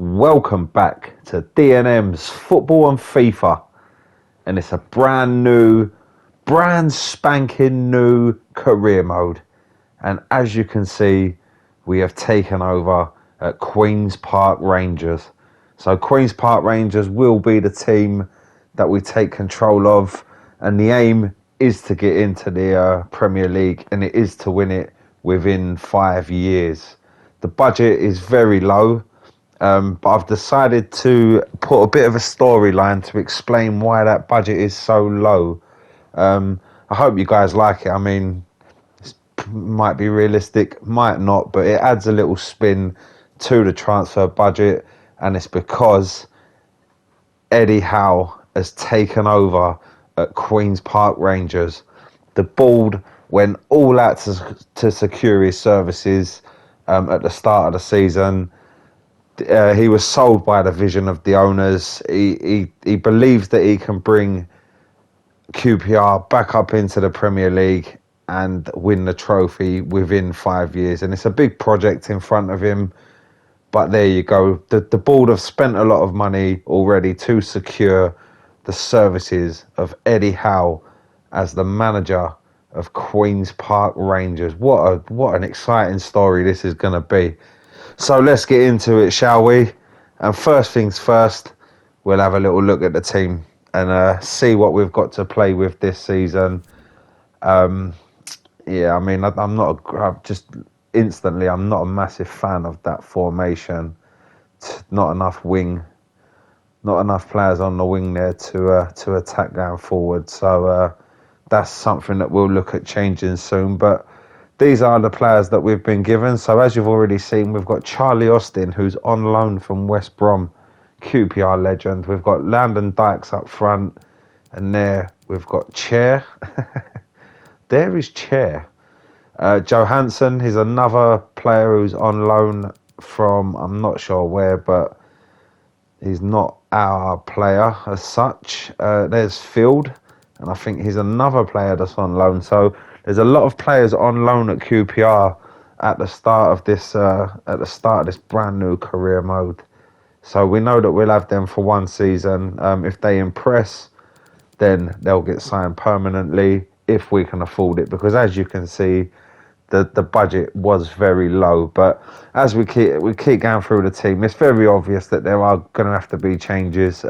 Welcome back to D&M's Football and FIFA, and it's a brand spanking new career mode. And as you can see, we have taken over at Queen's Park Rangers. So Queen's Park Rangers will be the team that we take control of, and the aim is to get into the Premier League, and it is to win it within 5 years. The budget is very low. But I've decided to put a bit of a storyline to explain why that budget is so low. I hope you guys like it. I mean, it might be realistic, might not, but it adds a little spin to the transfer budget, and it's because Eddie Howe has taken over at Queen's Park Rangers. The board went all out to secure his services at the start of the season. He was sold by the vision of the owners. He believes that he can bring QPR back up into the Premier League and win the trophy within 5 years. And it's a big project in front of him. But there you go. The board have spent a lot of money already to secure the services of Eddie Howe as the manager of Queen's Park Rangers. What an exciting story this is going to be. So let's get into it, shall we? And first things first, we'll have a little look at the team and see what we've got to play with this season. I mean, I'm not a massive fan of that formation. Not enough players on the wing there to attack going forward. So that's something that we'll look at changing soon. But these are the players that we've been given. So as you've already seen, we've got Charlie Austin, who's on loan from West Brom, QPR legend. We've got Landon Dykes up front. And there we've got Chair. There is Chair. Johansson, he's another player who's on loan from, I'm not sure where, but he's not our player as such. There's Field, and I think he's another player that's on loan. So there's a lot of players on loan at QPR at the start of this brand new career mode. So we know that we'll have them for one season. If they impress, then they'll get signed permanently if we can afford it. Because as you can see, the budget was very low. But as we keep going through the team, it's very obvious that there are going to have to be changes.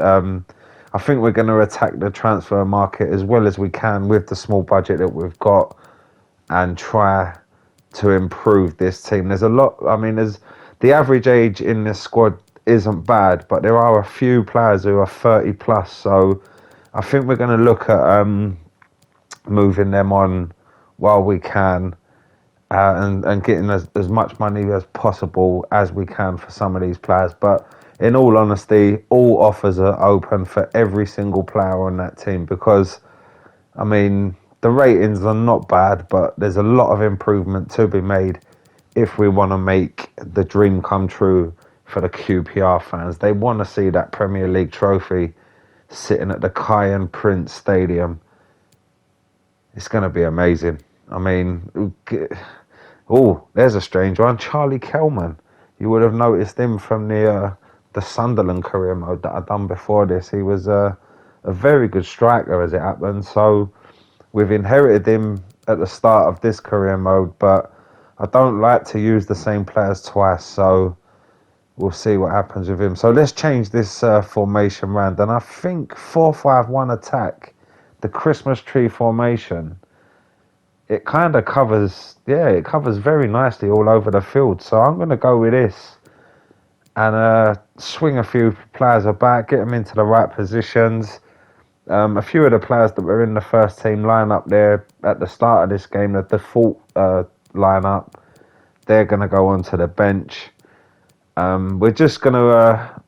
I think we're going to attack the transfer market as well as we can with the small budget that we've got and try to improve this team. There's a lot, there's the average age in this squad isn't bad, but there are a few players who are 30 plus. So I think we're going to look at moving them on while we can and getting as much money as possible as we can for some of these players. But in all honesty, all offers are open for every single player on that team because, I mean, the ratings are not bad, but there's a lot of improvement to be made if we want to make the dream come true for the QPR fans. They want to see that Premier League trophy sitting at the Kiyan Prince Stadium. It's going to be amazing. I mean, there's a strange one. Charlie Kelman. You would have noticed him from the Sunderland career mode that I'd done before this. He was a very good striker as it happened. So we've inherited him at the start of this career mode, but I don't like to use the same players twice. So we'll see what happens with him. So let's change this formation round. And I think 4-5-1 attack, the Christmas tree formation, it kind of covers very nicely all over the field. So I'm going to go with this and swing a few players about, get them into the right positions. A few of the players that were in the first team lineup there at the start of this game, the default lineup, they're going to go onto the bench. We're just going to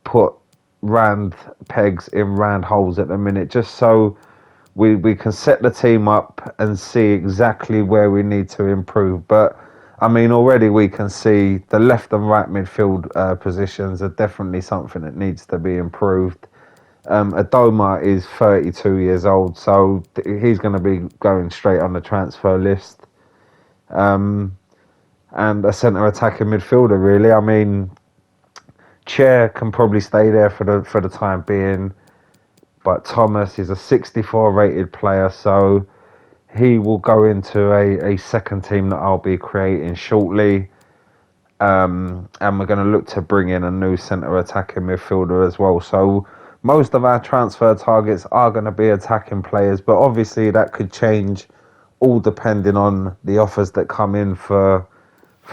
put round pegs in round holes at the minute, just so we can set the team up and see exactly where we need to improve. But I mean, already we can see the left and right midfield positions are definitely something that needs to be improved. Adoma is 32 years old, so he's going to be going straight on the transfer list. And a centre attacking midfielder, really. I mean, Chair can probably stay there for the time being, but Thomas is a 64 rated player, so he will go into a second team that I'll be creating shortly. And we're going to look to bring in a new centre attacking midfielder as well. So most of our transfer targets are going to be attacking players, but obviously that could change all depending on the offers that come in for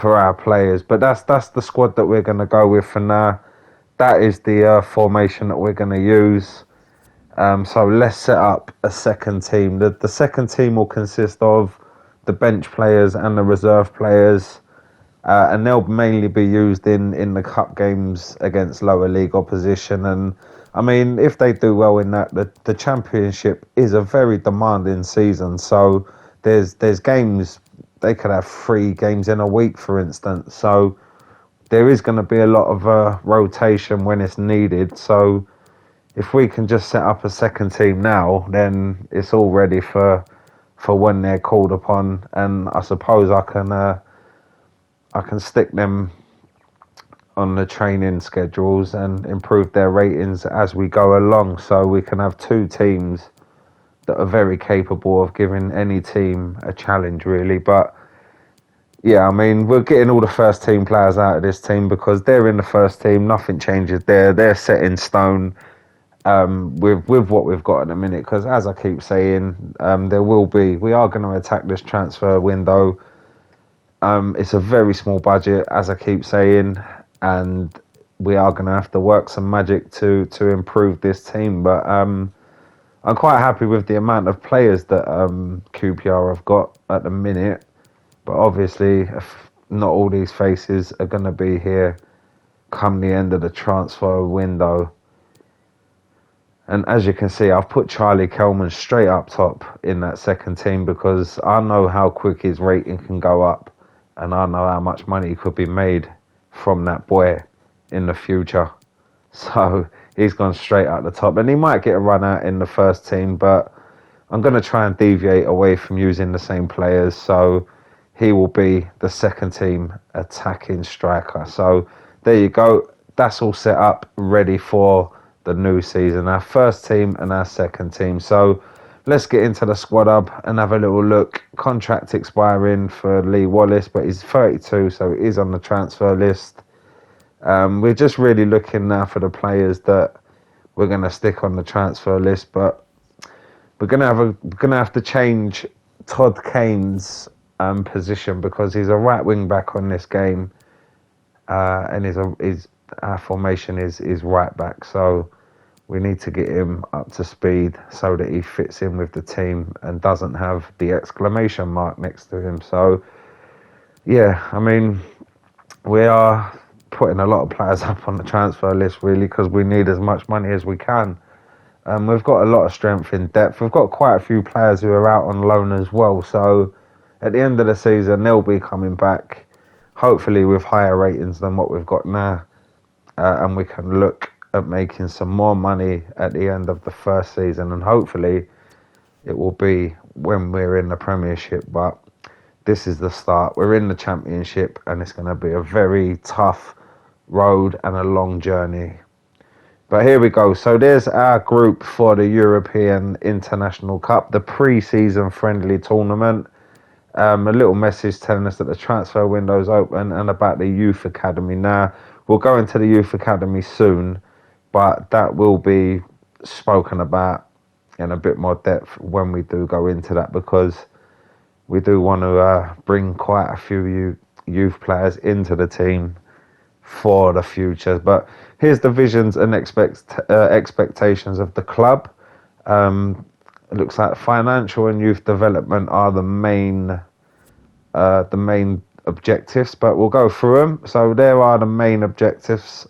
our players. But that's the squad that we're going to go with for now. That is the formation that we're going to use. So let's set up a second team. The second team will consist of the bench players and the reserve players. And they'll mainly be used in the cup games against lower league opposition. And I mean, if they do well in that, the championship is a very demanding season. So there's games, they could have 3 games in a week, for instance. So there is going to be a lot of rotation when it's needed. So if we can just set up a second team now, then it's all ready for when they're called upon. And I suppose I can stick them on the training schedules and improve their ratings as we go along, so we can have 2 teams that are very capable of giving any team a challenge, really. But yeah, I mean, we're getting all the first team players out of this team because they're in the first team. Nothing changes there. They're set in stone with what we've got at the minute. Because as I keep saying, we are going to attack this transfer window. It's a very small budget, as I keep saying, and we are going to have to work some magic to improve this team. But I'm quite happy with the amount of players that QPR have got at the minute. But obviously, not all these faces are going to be here come the end of the transfer window. And as you can see, I've put Charlie Kelman straight up top in that second team because I know how quick his rating can go up. And I know how much money could be made from that boy in the future. So he's gone straight at the top. And he might get a run out in the first team, but I'm going to try and deviate away from using the same players. So he will be the second team attacking striker. So there you go. That's all set up, ready for the new season. Our first team and our second team. So let's get into the squad hub and have a little look. Contract expiring for Lee Wallace, but he's 32, so he is on the transfer list. We're just really looking now for the players that we're going to stick on the transfer list, but we're going to have to change Todd Kane's position because he's a right wing back on this game, and our formation is right back. So we need to get him up to speed so that he fits in with the team and doesn't have the exclamation mark next to him. So, yeah, I mean, we are putting a lot of players up on the transfer list, really, because we need as much money as we can. We've got a lot of strength in depth. We've got quite a few players who are out on loan as well. So, at the end of the season, they'll be coming back, hopefully with higher ratings than what we've got now. And we can look at making some more money at the end of the first season, and hopefully it will be when we're in the Premiership. But this is the start. We're in the Championship, and it's going to be a very tough road and a long journey. But here we go. So there's our group for the European International Cup, the pre-season friendly tournament. A little message telling us that the transfer window is open and about the youth academy. Now, we'll go into the youth academy soon, but that will be spoken about in a bit more depth when we do go into that, because we do want to bring quite a few youth players into the team for the future. But here's the visions and expectations of the club. It looks like financial and youth development are the main objectives, but we'll go through them. So there are the main objectives,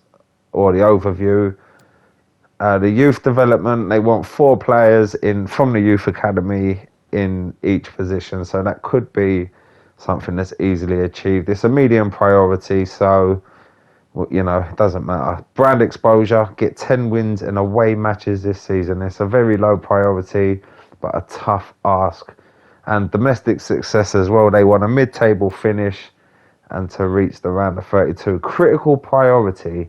or the overview. The youth development, they want 4 players from the youth academy in each position, so that could be something that's easily achieved. It's a medium priority, so it doesn't matter. Brand exposure, get 10 wins in away matches this season. It's a very low priority, but a tough ask. And domestic success as well. They want a mid-table finish and to reach the round of 32. Critical priority,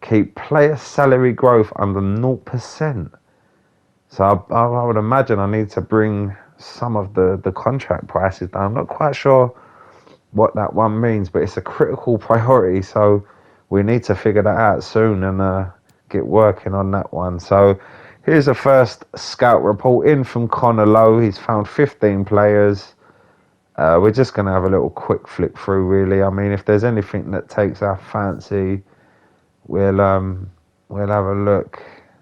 keep player salary growth under 0%. So I would imagine I need to bring some of the contract prices down. I'm not quite sure what that one means, but it's a critical priority. So we need to figure that out soon and get working on that one. So here's the first scout report in from Connor Lowe. He's found 15 players. We're just going to have a little quick flick through, really. I mean, if there's anything that takes our fancy, we'll have a look.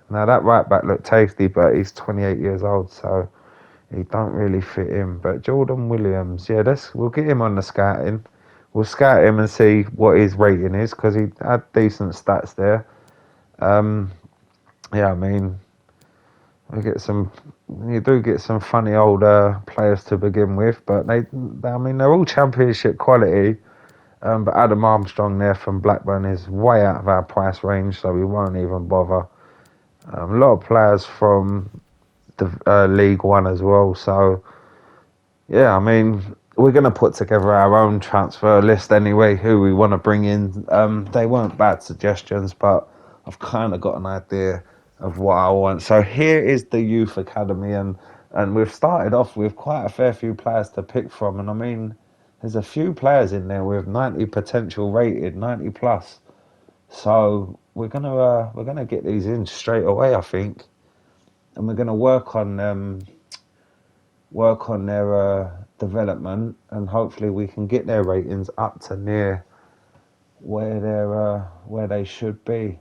Now, that right back looked tasty, but he's 28 years old, so he don't really fit in. But Jordan Williams, yeah, we'll get him on the scouting. We'll scout him and see what his rating is, because he had decent stats there. Yeah, I mean, you do get some funny old players to begin with, but they're all championship quality. But Adam Armstrong there from Blackburn is way out of our price range, so we won't even bother. A lot of players from the League One as well, so yeah, I mean, we're going to put together our own transfer list anyway, who we want to bring in. They weren't bad suggestions, but I've kind of got an idea of what I want. So here is the youth academy, and we've started off with quite a fair few players to pick from, and I mean, there's a few players in there with 90 potential rated, 90 plus. So we're gonna get these in straight away, I think, and we're gonna work on their development, and hopefully we can get their ratings up to near where they should be.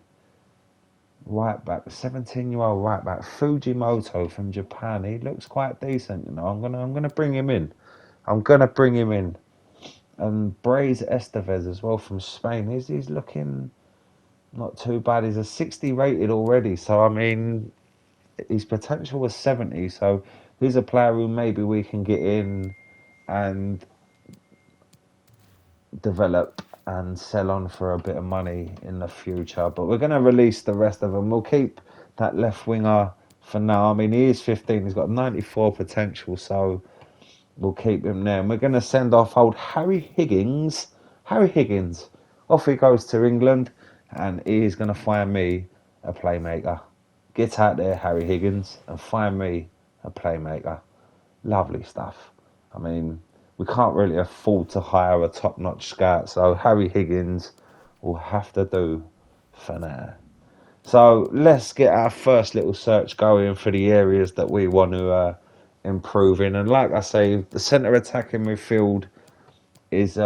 Right back, 17-year-old right back, Fujimoto from Japan. He looks quite decent, you know. I'm gonna bring him in. And Braze Estevez as well from Spain. He's looking not too bad. He's a 60 rated already, so I mean, his potential was 70. So he's a player who maybe we can get in and develop and sell on for a bit of money in the future. But we're going to release the rest of them. We'll keep that left winger for now. I mean, he is 15. He's got 94 potential, so we'll keep him there. And we're going to send off old Harry Higgins. Off he goes to England, and he is going to find me a playmaker. Get out there, Harry Higgins, and find me a playmaker. Lovely stuff. I mean, we can't really afford to hire a top-notch scout, so Harry Higgins will have to do for now. So let's get our first little search going for the areas that we want to improve in. And like I say, the centre attacking midfield is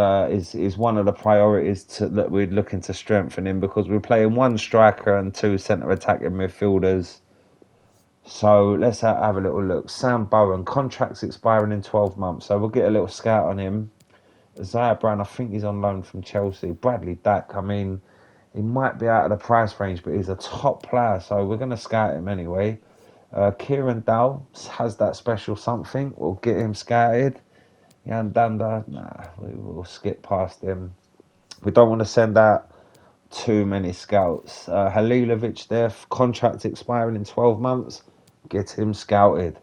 one of the priorities that we're looking to strengthen in, because we're playing one striker and two centre attacking midfielders. So let's have a little look. Sam Bowen, contract's expiring in 12 months, so we'll get a little scout on him. Isaiah Brown, I think he's on loan from Chelsea. Bradley Dack, I mean, he might be out of the price range, but he's a top player, so we're going to scout him anyway. Kieran Dow has that special something. We'll get him scouted. Jan Danda, we'll skip past him. We don't want to send out too many scouts. Halilovic there, contract expiring in 12 months. Get him scouted.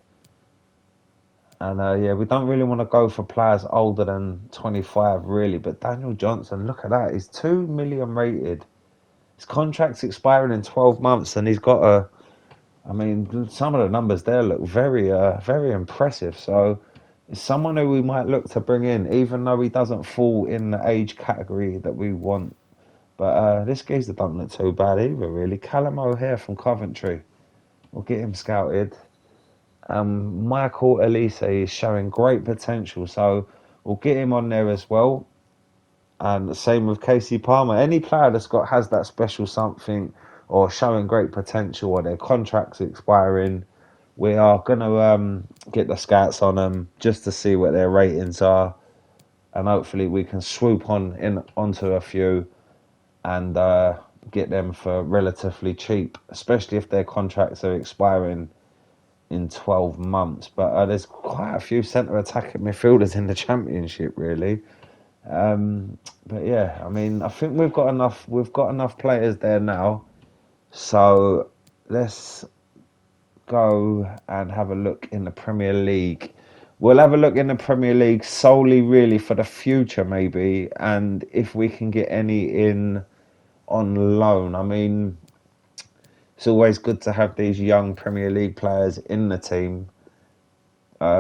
And we don't really want to go for players older than 25 really, but Daniel Johnson, look at that, he's 2 million rated. His contract's expiring in 12 months, and he's got some of the numbers there look very impressive. So it's someone who we might look to bring in, even though he doesn't fall in the age category that we want. But this geezer don't look too bad either, really. Callum O'Hare from Coventry. We'll get him scouted. Michael Elise is showing great potential, so we'll get him on there as well. And the same with Casey Palmer. Any player has that special something or showing great potential, or their contract's expiring, we are going to get the scouts on them just to see what their ratings are. And hopefully we can swoop onto a few and get them for relatively cheap, especially if their contracts are expiring in 12 months. But there's quite a few centre attacking midfielders in the Championship, really. But yeah, I mean, I think we've got enough players there now. So let's go and have a look in the Premier League. We'll have a look in the Premier League solely really for the future maybe, and if we can get any in on loan. I mean, it's always good to have these young Premier League players in the team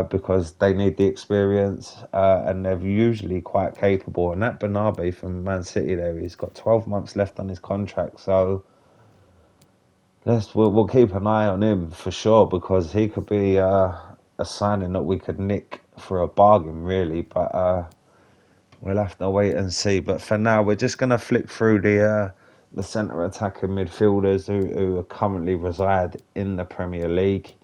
because they need the experience and they're usually quite capable. And that Bernabé from Man City there, he's got 12 months left on his contract. So we'll keep an eye on him for sure because he could be a signing that we could nick for a bargain, really. But we'll have to wait and see. But for now, we're just going to flick through the centre attacking midfielders who currently reside in the Premier League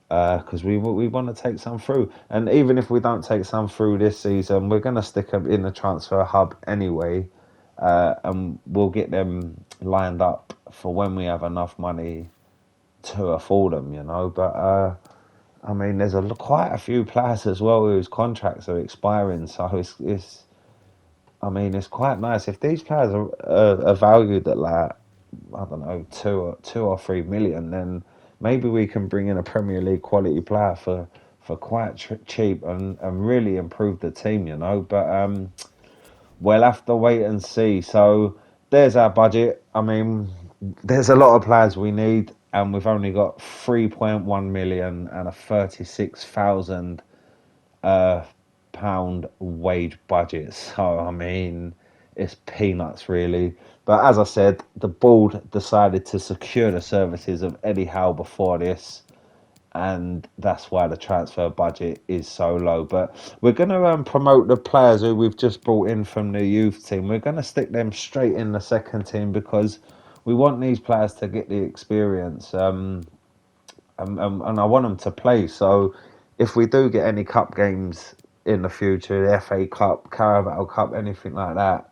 because we want to take some through. And even if we don't take some through this season, we're going to stick them in the transfer hub anyway, and we'll get them lined up for when we have enough money to afford them, you know. But I mean, there's quite a few players as well whose contracts are expiring, so it's I mean, it's quite nice if these players are valued at like I don't know 2 or 3 million, then maybe we can bring in a Premier League quality player for quite cheap and really improve the team, you know. But we'll have to wait and see. So there's our budget. I mean, there's a lot of players we need, and we've only got 3.1 million and a 36,000 pound wage budget. So I mean, it's peanuts really. But as I said, the board decided to secure the services of Eddie Howe before this, and that's why the transfer budget is so low. But we're going to promote the players who we've just brought in from the youth team. We're going to stick them straight in the second team because we want these players to get the experience. And I want them to play. So if we do get any cup games in the future, the FA Cup, Carabao Cup, anything like that,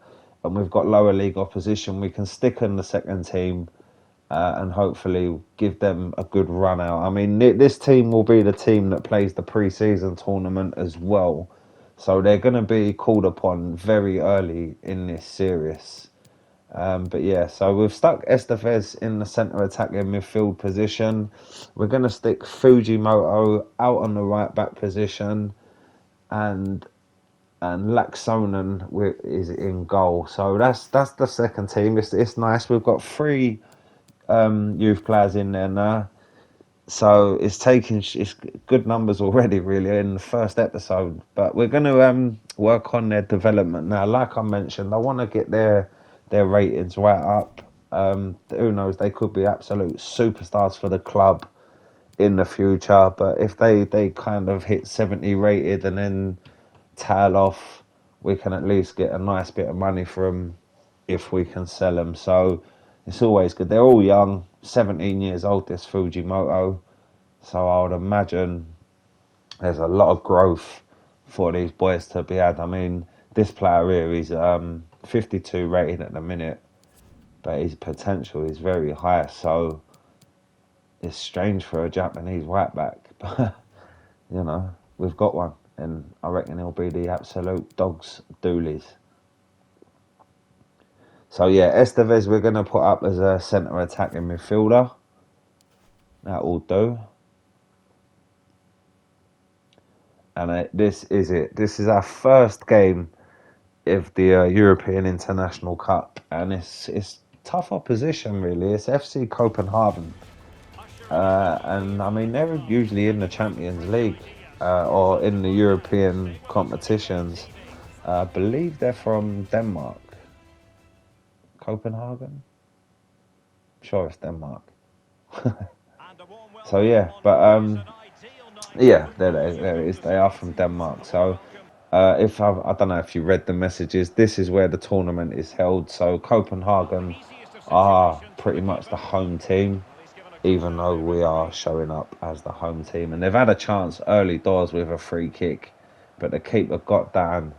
and we've got lower league opposition, we can stick in the second team and hopefully give them a good run out. I mean, this team will be the team that plays the pre-season tournament as well. So they're going to be called upon very early in this series. But yeah, so we've stuck Estevez in the centre attacking midfield position. We're going to stick Fujimoto out on the right back position, and Laxonen is in goal. So that's the second team. It's nice. We've got three youth players in there now. So it's good numbers already, really, in the first episode. But we're going to work on their development now. Like I mentioned, I want to get their ratings right up. Who knows? They could be absolute superstars for the club in the future. But if they kind of hit 70 rated and then tail off, we can at least get a nice bit of money for them if we can sell them. So it's always good. They're all young, 17 years old, this Fujimoto. So I would imagine there's a lot of growth for these boys to be had. I mean, this player here is 52 rated at the minute, but his potential is very high. So it's strange for a Japanese right back. But, you know, we've got one. And I reckon he'll be the absolute dog's doolies. So yeah, Estevez we're going to put up as a centre attacking midfielder. That will do. And this is it. This is our first game of the European International Cup. And it's tough opposition, really. It's FC Copenhagen. And I mean, they're usually in the Champions League or in the European competitions. I believe they're from Denmark. Copenhagen? I'm sure it's Denmark. So yeah, but yeah, there it is. They are from Denmark. So if I don't know if you read the messages, this is where the tournament is held. So Copenhagen are pretty much the home team, even though we are showing up as the home team. And they've had a chance early doors with a free kick, but the keeper got down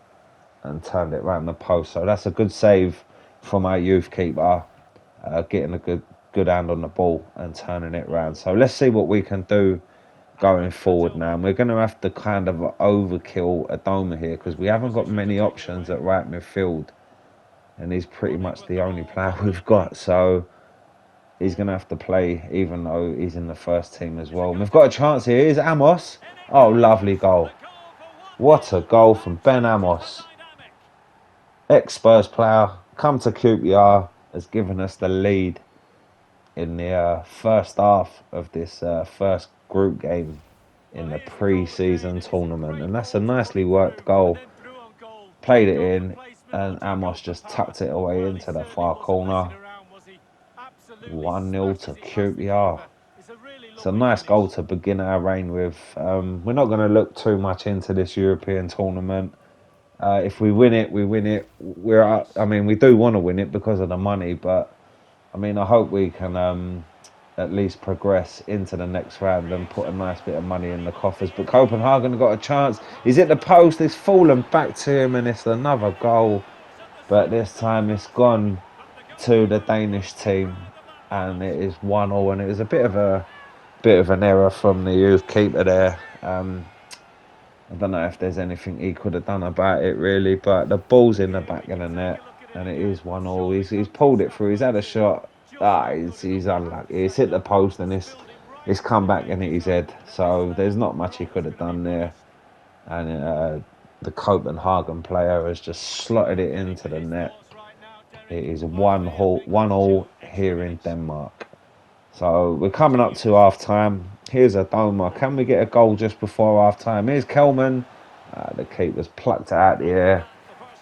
and turned it round the post. So that's a good save from our youth keeper, getting a good hand on the ball and turning it round. So let's see what we can do going forward now. And we're going to have to kind of overkill Adoma here because we haven't got many options at right midfield. And he's pretty much the only player we've got. So he's going to have to play even though he's in the first team as well. And we've got a chance here. Here's Amos. Oh, lovely goal. What a goal from Ben Amos. Ex-Spurs player. Come to QPR. has given us the lead in the first half of this first group game in the pre-season tournament, and that's a nicely worked goal. Played it in, and Amos just tucked it away into the far corner. 1-0 to QPR. It's a nice goal to begin our reign with. We're not going to look too much into this European tournament. If we win it, we win it. We do want to win it because of the money, but I hope we can at least progress into the next round and put a nice bit of money in the coffers. But Copenhagen got a chance. He's at the post. It's fallen back to him, and it's another goal. But this time it's gone to the Danish team, and it is 1-1. And it was a bit of an error from the youth keeper there. I don't know if there's anything he could have done about it really, but the ball's in the back of the net, and it is 1-1. He's pulled it through. He's had a shot. He's unlucky. He's hit the post, and it's come back and hit his head. So there's not much he could have done there. And the Copenhagen player has just slotted it into the net. It is 1-1 here in Denmark. So we're coming up to half time. Here's a Doma. Can we get a goal just before half time? Here's Kelman. The keeper's plucked it out the air.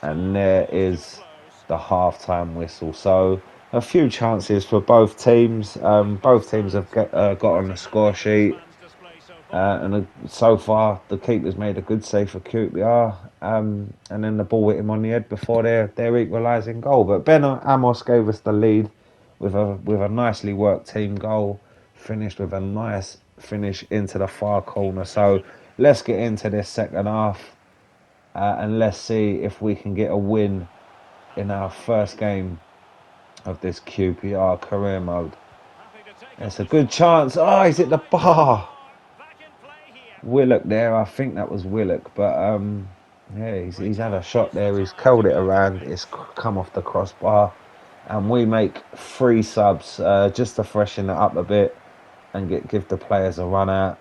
And there is the half time whistle. So a few chances for both teams. Both teams have got on the score sheet. And so far, the keeper's made a good save for QPR. And then the ball hit him on the head before their equalising goal. But Ben Amos gave us the lead with a nicely worked team goal. Finished with a nice finish into the far corner. So let's get into this second half. And let's see if we can get a win in our first game of this QPR career mode. It's a good chance. Oh, he's hit the bar. Willock there, I think that was Willock, but he's had a shot there. He's curled it around. It's come off the crossbar, and we make 3 subs just to freshen it up a bit and give the players a run out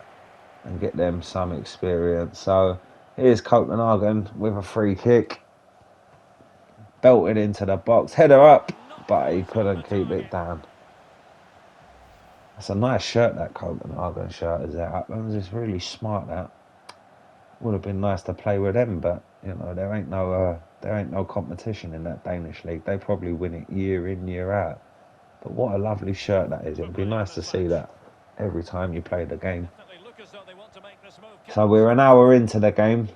and get them some experience. So here's Copenhagen with a free kick, belted into the box, header up, but he couldn't keep it down. That's a nice shirt, that Copenhagen shirt, is that? It's really smart, that. Would have been nice to play with them, but there ain't no competition in that Danish league. They probably win it year in, year out. But what a lovely shirt that is. It would be nice to see that every time you play the game. So we're an hour into the game,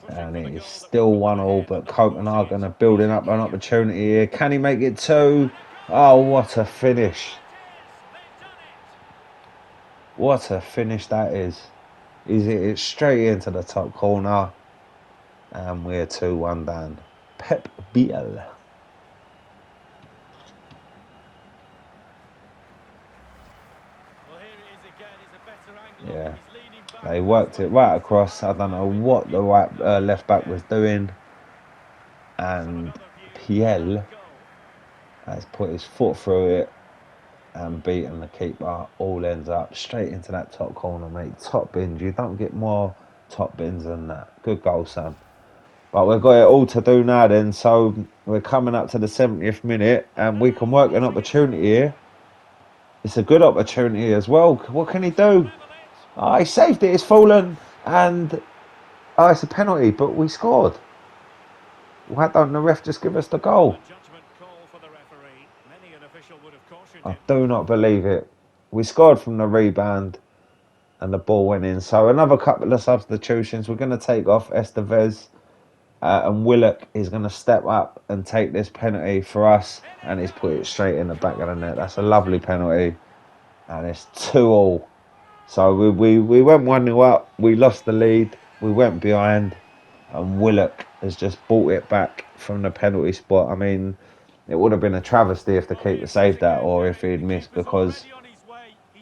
and it is still 1-1, but Copenhagen are building up an opportunity here. Can he make it 2? Oh, what a finish. What a finish that is. He's hit it straight into the top corner. And we're 2-1 down. Pep Biel. Yeah. They worked it right across. I don't know what the left back was doing. And Piel has put his foot through it and beaten the keeper. All ends up straight into that top corner, mate. Top bins. You don't get more top bins than that. Good goal, son. But we've got it all to do now then. So we're coming up to the 70th minute, and we can work an opportunity here. It's a good opportunity as well. What can he do? Oh, he saved it. It's fallen. And it's a penalty, but we scored. Why don't the ref just give us the goal? I do not believe it. We scored from the rebound and the ball went in. So another couple of substitutions. We're going to take off Estevez and Willock is going to step up and take this penalty for us, and he's put it straight in the back of the net. That's a lovely penalty, and it's 2-2. So we went 1-0 up. We lost the lead. We went behind, and Willock has just brought it back from the penalty spot. I mean, it would have been a travesty if the keeper saved that, or if he'd missed, because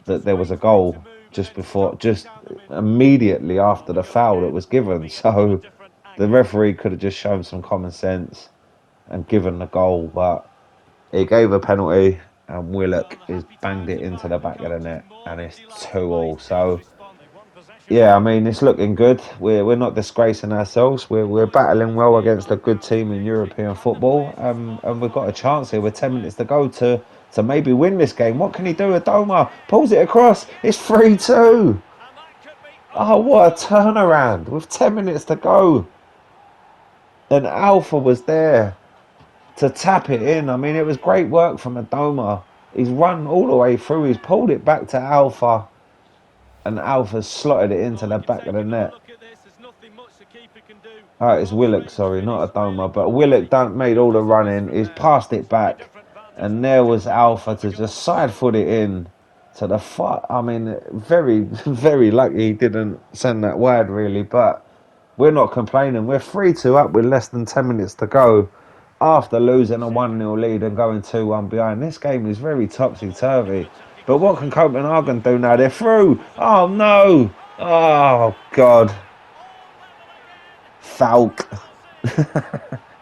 there was a goal just immediately after the foul that was given. So the referee could have just shown some common sense and given the goal, but he gave a penalty, and Willock has banged it into the back of the net, and it's 2-2. So Yeah, I mean it's looking good. We're not disgracing ourselves. We're battling well against a good team in European football, and we've got a chance here with 10 minutes to go to maybe win this game. What can he do? Adoma pulls it across. It's 3-2. Oh, what a turnaround with 10 minutes to go, and Alpha was there to tap it in. I mean, it was great work from Adoma. He's run all the way through. He's pulled it back to Alpha, and Alpha slotted it into the back of the net. Oh, it's Willock, sorry, not Adoma, but Willock made all the running. He's passed it back, and there was Alpha to just side foot it in to the far. I mean, very, very lucky he didn't send that wide, really, but we're not complaining. We're 3-2 up with less than 10 minutes to go after losing a 1-0 lead and going 2-1 behind. This game is very topsy-turvy. But what can Copenhagen do now? They're through. Oh, no. Oh, God. Falk.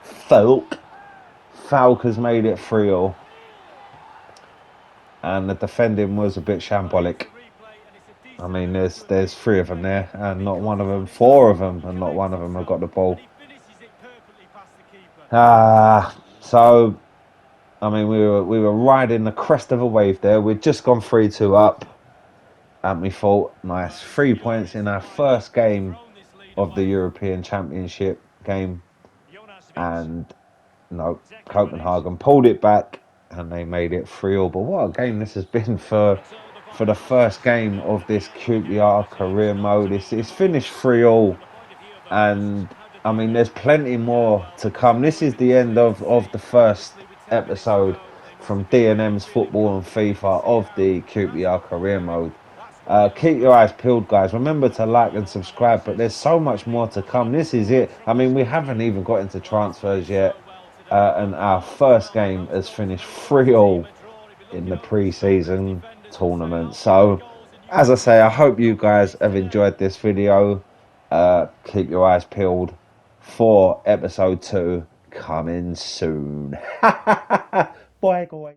Falk. Falk has made it 3-0. And the defending was a bit shambolic. I mean, there's three of them there, and not one of them, four of them, and not one of them have got the ball. So I mean, we were riding the crest of a wave there. We'd just gone 3-2 up, and we thought, nice, 3 points in our first game of the European Championship game, and no, Copenhagen pulled it back, and they made it 3-0. But what a game this has been for the first game of this QPR career mode. It's finished 3-0, and I mean, there's plenty more to come. This is the end of the first episode from D&M's Football and FIFA of the QPR career mode. Keep your eyes peeled, guys. Remember to like and subscribe, but there's so much more to come. This is it. I mean, we haven't even got into transfers yet, and our first game has finished 3-0 in the pre-season tournament. So, as I say, I hope you guys have enjoyed this video. Keep your eyes peeled for episode 2 coming soon. Bye, guys.